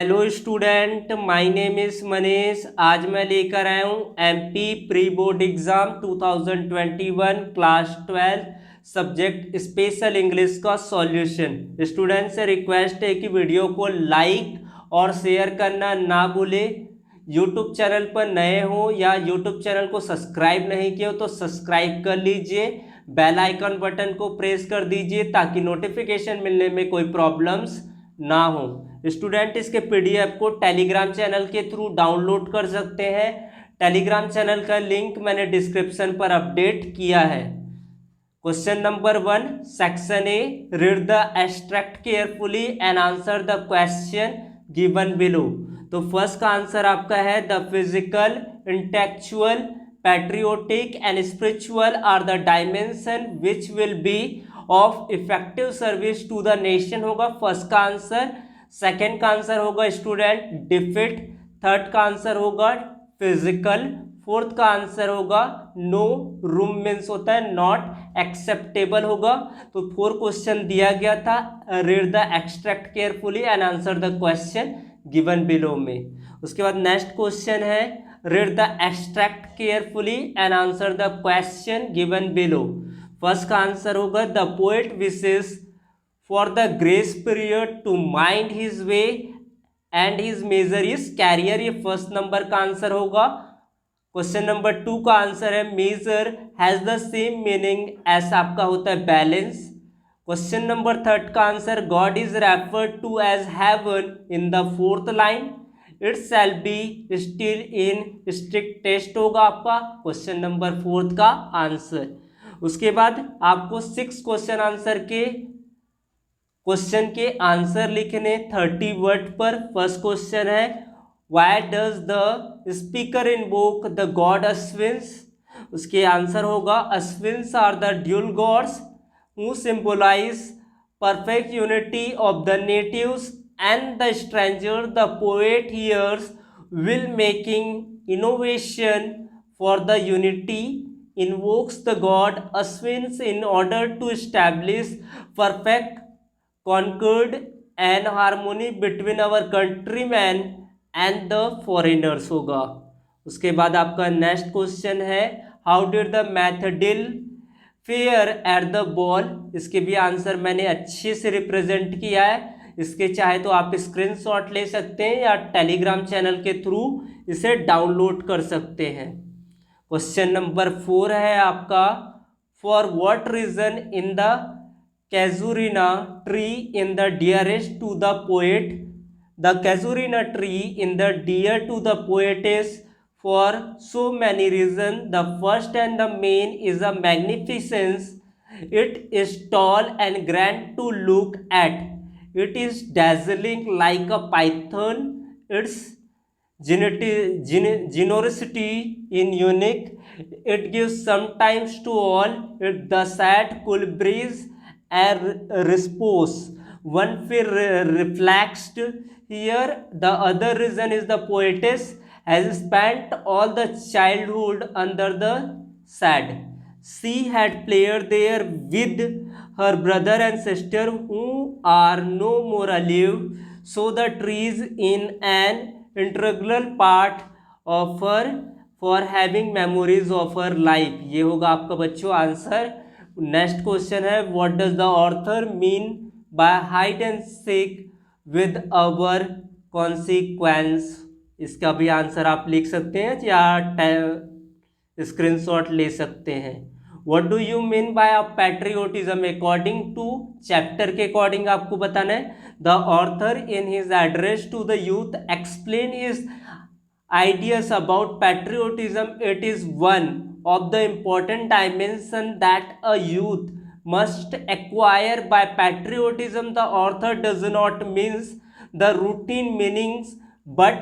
Hello student, my name is Manish. आज मैं लेकर आया हूँ MP pre board exam 2021 class 12 subject special English का सॉल्यूशन। स्टूडेंट से रिक्वेस्ट है कि वीडियो को लाइक और शेयर करना ना भूले। यूट्यूब चैनल पर नए हो या यूट्यूब चैनल को सब्सक्राइब नहीं किया हो तो सब्सक्राइब कर लीजिए, बेल आइकन बटन को प्रेस कर दीजिए ताकि नोटिफिकेशन मिलने में कोई प्रॉब्लम्स ना हो। स्टूडेंट इसके पीडीएफ को टेलीग्राम चैनल के थ्रू डाउनलोड कर सकते हैं। टेलीग्राम चैनल का लिंक मैंने डिस्क्रिप्शन पर अपडेट किया है। Question number 1, section A, read the abstract carefully and answer the question given below. तो फर्स्ट का आंसर आपका है the physical, intellectual, patriotic and spiritual are the dimension which will be of effective service to the nation होगा first का answer. Second का answer होगा student defeat. Third का answer होगा फिजिकल। फोर्थ का आंसर होगा नो रूम मीन्स होता है नॉट एक्सेप्टेबल होगा। तो 4 क्वेश्चन दिया गया था, read the extract carefully and answer the question given below में। उसके बाद नेक्स्ट क्वेश्चन है read the extract carefully and answer the question given below. First का आंसर होगा the poet wishes for the grace period to mind his way and his measure is carrier, ये first number का answer होगा। Question number 2 का answer है measure has the same meaning as आपका होता है बैलेंस। क्वेश्चन नंबर 3 का answer God is referred to as heaven in the fourth line, it shall be still in strict test होगा आपका question number 4 का answer. उसके बाद आपको 6 क्वेश्चन के आंसर लिखने 30 वर्ड पर। फर्स्ट क्वेश्चन है why does the speaker invoke the god Ashwins. उसके आंसर होगा Ashwins are the dual gods who symbolise perfect unity of the natives and the stranger the poet hears will making innovation for the unity invokes the god Ashwins in order to establish perfect concord and harmony between our countrymen and the foreigners होगा। उसके बाद आपका next question है how did the Mathilde fare at the ball. इसके भी answer मैंने अच्छे से रिप्रेजेंट किया है। इसके चाहे तो आप स्क्रीनशॉट ले सकते हैं या टेलीग्राम चैनल के थ्रू इसे डाउनलोड कर सकते हैं। क्वेश्चन नंबर 4 है आपका for what reason in the casuarina tree in the dearest to the poet. The casuarina tree in the dear to the poet is for so many reason. The first and the main is a magnificence, it is tall and grand to look at, it is dazzling like a python, its generosity in unique, it gives sometimes to all, it the sad cool breeze and repose one feel reflected here. The other reason is the poetess has spent all the childhood under the sad. She had played there with her brother and sister who are no more alive, so the trees in an integral part of her for having memories of her life। ये होगा आपका बच्चों answer. Next question है what does the author mean by hide and seek with our consequence. इसका भी answer आप लिख सकते हैं या स्क्रीनशॉट ले सकते हैं। What do you mean by patriotism according to chapter के अकॉर्डिंग आपको बताना है। The author in his address to the youth explain his ideas about patriotism. It is one of the important dimension that a youth must acquire. By patriotism the author does not means the routine meanings, but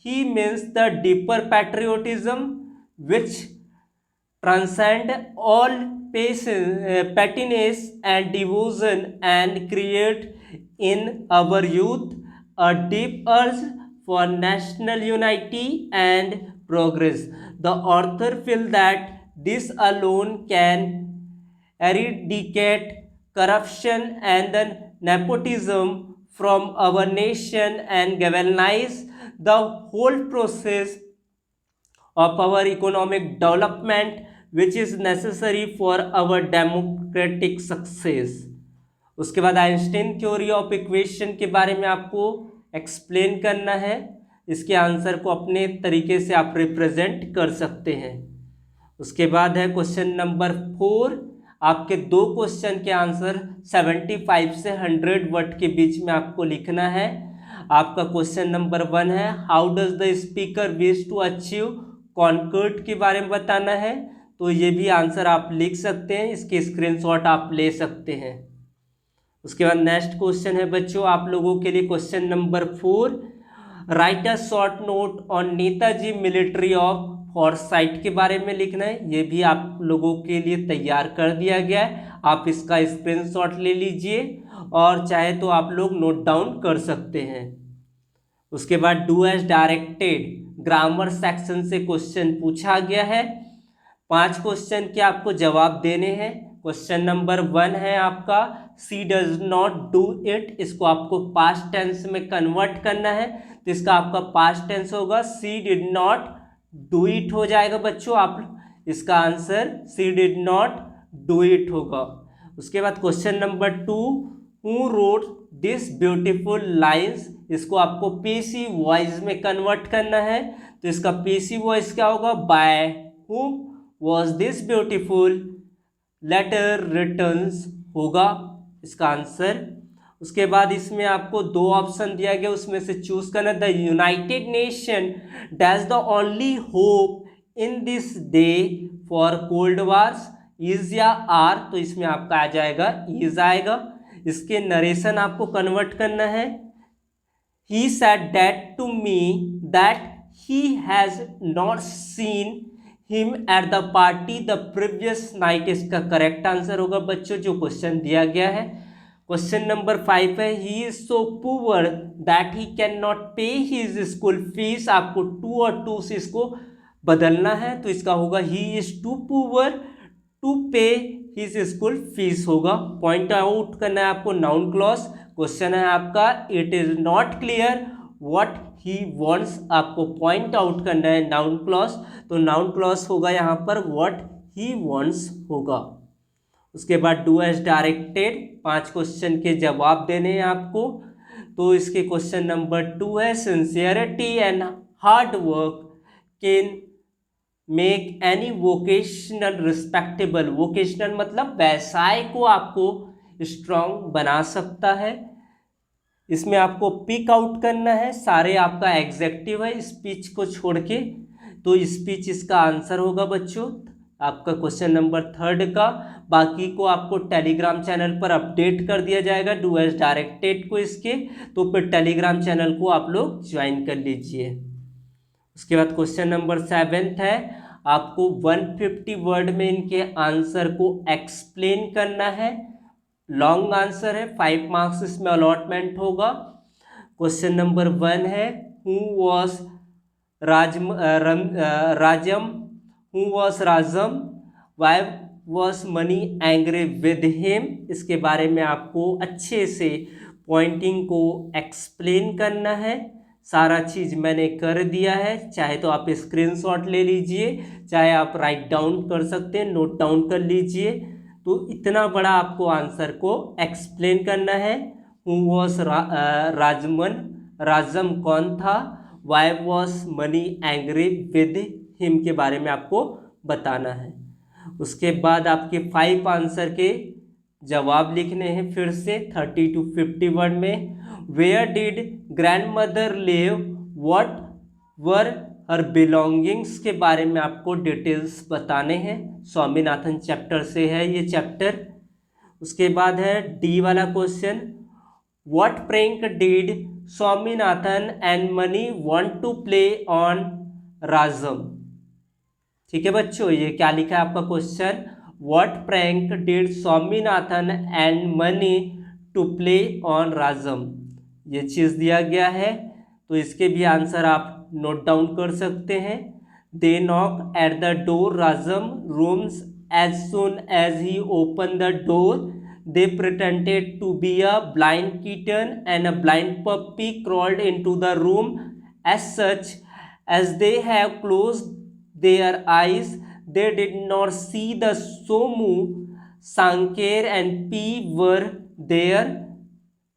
he means the deeper patriotism which transcend all pettiness and devotion and create in our youth a deep urge for national unity and progress. The author feels that this alone can eradicate corruption and the nepotism from our nation and galvanize the whole process of our economic development which is necessary for our democratic success। उसके बाद Einstein theory of equation के बारे में आपको explain करना है। इसके answer को अपने तरीके से आप रिप्रेजेंट कर सकते हैं। उसके बाद है क्वेश्चन नंबर 4। आपके 2 क्वेश्चन के आंसर 75 से 100 वर्ड के बीच में आपको लिखना है। आपका क्वेश्चन नंबर 1 है how does the speaker wish to achieve concord के बारे में बताना है। तो ये भी आंसर आप लिख सकते हैं, इसके स्क्रीनशॉट आप ले सकते हैं। उसके बाद नेक्स्ट क्वेश्चन है बच्चों आप लोगों के लिए question number 4। Right a short note on Netaji military of Forsyte के बारे में लिखना है। ये भी आप लोगों के लिए तैयार कर दिया गया है, आप इसका स्क्रीनशॉट ले लीजिए और चाहे तो आप लोग नोट डाउन कर सकते हैं। उसके बाद do as directed grammar section से क्वेश्चन पूछा गया है। 5 क्वेश्चन के आपको जवाब देने हैं। क्वेश्चन नंबर 1 है आपका सी डज नॉट डू इट, इसको आपको पास्ट टेंस में कन्वर्ट करना है। तो इसका आपका पास्ट टेंस होगा she did not do it हो जाएगा बच्चों। आप इसका answer she did not do it होगा। उसके बाद question number 2 who wrote this beautiful lines, इसको आपको पीसी वॉइस में कन्वर्ट करना है। तो इसका पीसी वॉइस क्या होगा by whom was this beautiful letter returns होगा इसका आंसर। उसके बाद इसमें आपको 2 ऑप्शन दिया गया, उसमें से चूज करना। The United Nation does the only hope in this day for cold wars, is या आर। तो इसमें आपका आ जाएगा इज आएगा। इसके नरेशन आपको कन्वर्ट करना है। He said that to me that he has not seen him at the party the previous night, इसका करेक्ट आंसर होगा बच्चों जो क्वेश्चन दिया गया है। क्वेश्चन नंबर 5 है he is so poor that he can not पे हिज स्कूल फीस। आपको 2 और 2 से इसको बदलना है। तो इसका होगा he is too poor to pay his school fees होगा। पॉइंट आउट करना है आपको नाउन क्लॉज। क्वेश्चन है आपका it is not clear what he wants, आपको पॉइंट आउट करना है नाउन क्लॉज। तो नाउन क्लॉज होगा यहाँ पर व्हाट ही वांट्स होगा। उसके बाद डू एज डायरेक्टेड 5 क्वेश्चन के जवाब देने हैं आपको। तो इसके क्वेश्चन नंबर 2 है sincerity and hard work can make any vocational respectable. Vocational मतलब व्यवसाय को आपको स्ट्रॉन्ग बना सकता है। इसमें आपको पिक आउट करना है, सारे आपका एग्जेक्टिव है स्पीच को छोड़ के। तो स्पीच इसका आंसर होगा बच्चों आपका क्वेश्चन नंबर 3 का। बाकी को आपको टेलीग्राम चैनल पर अपडेट कर दिया जाएगा डू एज डायरेक्टेड को इसके। तो फिर टेलीग्राम चैनल को आप लोग ज्वाइन कर लीजिए। उसके बाद क्वेश्चन नंबर 7 है आपको 150 वर्ड में इनके आंसर को एक्सप्लेन करना है। लॉन्ग आंसर है, 5 मार्क्स इसमें अलॉटमेंट होगा। क्वेश्चन नंबर 1 है who was Rajam, who was Rajam, why was money angry with him. इसके बारे में आपको अच्छे से पॉइंटिंग को एक्सप्लेन करना है। सारा चीज़ मैंने कर दिया है, चाहे तो आप स्क्रीनशॉट ले लीजिए, चाहे आप राइट डाउन कर सकते हैं, नोट डाउन कर लीजिए। तो इतना बड़ा आपको आंसर को एक्सप्लेन करना है। हु वॉज राजम कौन था, why was money angry with him के बारे में आपको बताना है। उसके बाद आपके 5 आंसर के जवाब लिखने हैं फिर से 30 to 50 वर्ड में। Where did grandmother live, what were her belongings के बारे में आपको डिटेल्स बताने हैं। स्वामीनाथन चैप्टर से है ये चैप्टर। उसके बाद है डी वाला question, what prank did Swaminathan and Mani want to play on Rajam. ठीक है बच्चों, ये क्या लिखा है आपका question, what prank did Swaminathan and Mani to play on Rajam, ये चीज़ दिया गया है। तो इसके भी आंसर आप नोट डाउन कर सकते हैं। They knock at the door राजम rooms as soon as he open the door they pretended to be a blind kitten and a blind puppy crawled into the room. As such, as they have closed their eyes, they did not see the Somu, Sankar and P were there.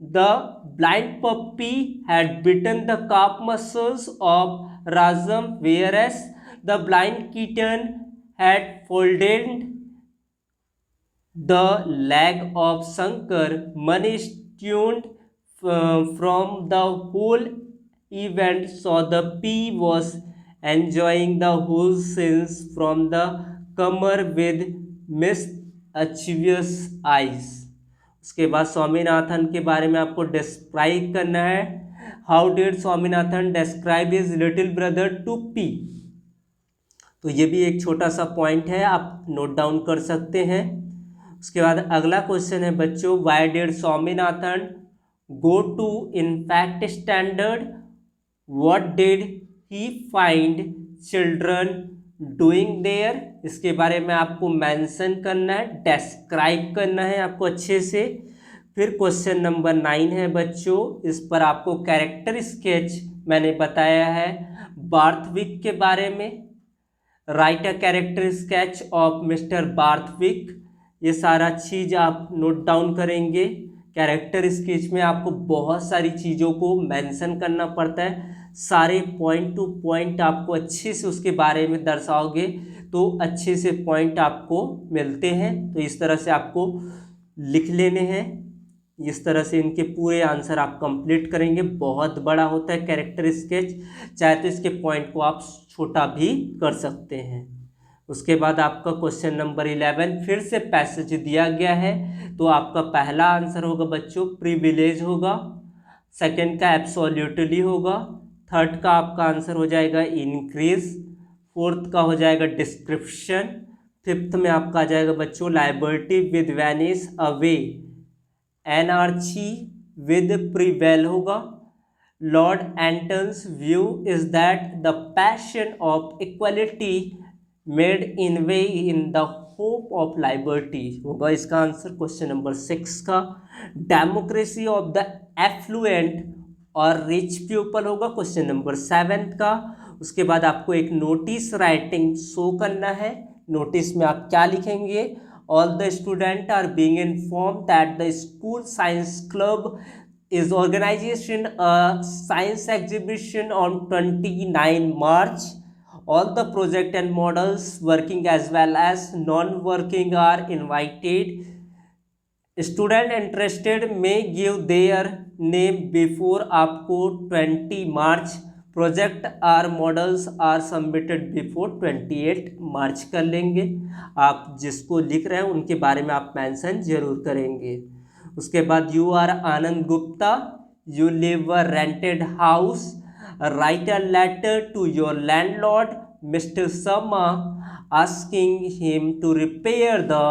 The blind puppy had bitten the calf muscles of Razam, whereas the blind kitten had folded the leg of Shankar. Money tuned from the whole event, so the P was enjoying the whole scenes from the comer with mischievous eyes. उसके बाद स्वामीनाथन के बारे में आपको describe करना है. How did Swaminathan describe his little brother to P. तो ये भी एक छोटा सा पॉइंट है, आप नोट डाउन कर सकते हैं. उसके बाद अगला क्वेश्चन है बच्चों, why did Swaminathan go to infant standard, what did he find children doing there. इसके बारे में आपको मेंशन करना है, डिस्क्राइब करना है आपको अच्छे से. फिर क्वेश्चन नंबर 9 है बच्चों, इस पर आपको कैरेक्टर स्केच मैंने बताया है बार्थविक के बारे में. Right a character sketch of mister Barthwick. ये सारा चीज़ आप नोट डाउन करेंगे. कैरेक्टर स्केच में आपको बहुत सारी चीज़ों को मेंशन करना पड़ता है, सारे पॉइंट टू पॉइंट आपको अच्छे से उसके बारे में दर्शाओगे तो अच्छे से पॉइंट आपको मिलते हैं. तो इस तरह से आपको लिख लेने हैं, इस तरह से इनके पूरे आंसर आप कंप्लीट करेंगे. बहुत बड़ा होता है कैरेक्टर स्केच, चाहे तो इसके पॉइंट को आप छोटा भी कर सकते हैं. उसके बाद आपका क्वेश्चन नंबर 11 फिर से पैसेज दिया गया है, तो आपका पहला आंसर होगा बच्चों प्रिविलेज होगा, सेकंड का एब्सोल्युटली होगा, थर्ड का आपका आंसर हो जाएगा इंक्रीज, फोर्थ का हो जाएगा डिस्क्रिप्शन, फिफ्थ में आपका आ जाएगा बच्चों liability with vanish away, anarchy with prevail होगा. Lord Acton's view is that the passion of equality made in way in the hope of liberty होगा इसका आंसर क्वेश्चन नंबर 6 का. डेमोक्रेसी ऑफ द एफ्लुएंट और rich people होगा question number 7 का. उसके बाद आपको एक नोटिस राइटिंग शो करना है. नोटिस में आप क्या लिखेंगे, all the student are being inform that the school science club is organizing a science exhibition on 29 March. All the project and models working as well as non-working are invited. Student interested may give their name before आपको 20 March. Project or models are submitted before 28 March कर लेंगे. आप जिसको लिख रहे हैं उनके बारे में आप मेंशन जरूर करेंगे. उसके बाद you are Anand Gupta, you live a rented house, write a letter to your landlord mister Sharma asking him to repair the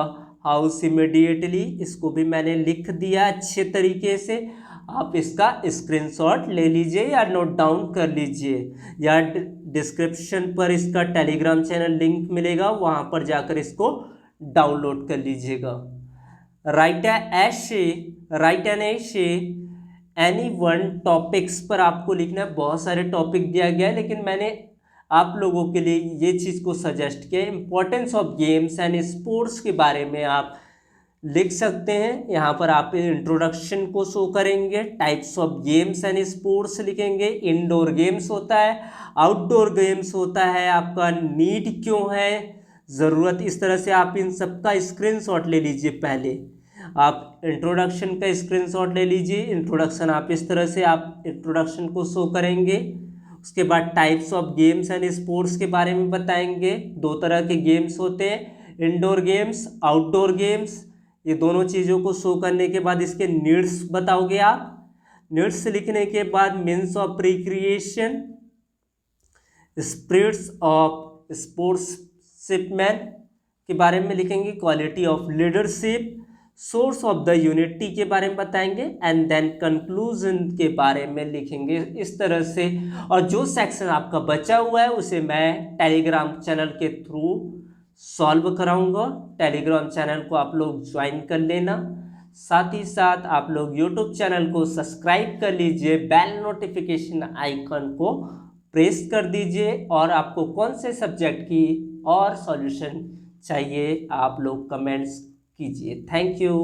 house immediately. इसको भी मैंने लिख दिया अच्छे तरीके से, आप इसका स्क्रीनशॉट ले लीजिए या नोट डाउन कर लीजिए, या डिस्क्रिप्शन पर इसका टेलीग्राम चैनल लिंक मिलेगा, वहाँ पर जाकर इसको डाउनलोड कर लीजिएगा. राइट एन एशे एनी वन टॉपिक्स पर आपको लिखना है. बहुत सारे टॉपिक दिया गया है, लेकिन मैंने आप लोगों के लिए ये चीज़ को सजेस्ट किया. Importance of games and sports के बारे में आप लिख सकते हैं. यहाँ पर आप इंट्रोडक्शन को शो करेंगे, types of games and sports लिखेंगे, इंडोर गेम्स होता है, आउटडोर गेम्स होता है, आपका नीड क्यों है, ज़रूरत. इस तरह से आप इन सब का स्क्रीनशॉट ले लीजिए. पहले आप इंट्रोडक्शन का स्क्रीनशॉट ले लीजिए. इंट्रोडक्शन आप इस तरह से आप इंट्रोडक्शन को शो करेंगे. उसके बाद types of games and sports के बारे में बताएंगे. दो तरह के गेम्स होते हैं, इंडोर गेम्स, आउटडोर गेम्स. ये दोनों चीज़ों को शो करने के बाद इसके नीड्स बताओगे आप. नीड्स लिखने के बाद means of recreation, spirits of sportsman के बारे में लिखेंगे, quality of leadership, source of the unity के बारे में बताएंगे, एंड देन कंक्लूजन के बारे में लिखेंगे. इस तरह से, और जो सेक्शन आपका बचा हुआ है उसे मैं टेलीग्राम चैनल के थ्रू सॉल्व कराऊंगा. टेलीग्राम चैनल को आप लोग ज्वाइन कर लेना. साथ ही साथ आप लोग यूट्यूब चैनल को सब्सक्राइब कर लीजिए, बेल नोटिफिकेशन आइकन को प्रेस कर दीजिए। और आपको कौन से सब्जेक्ट की और सॉल्यूशन चाहिए आप लोग कमेंट्स कीजिए। Thank you.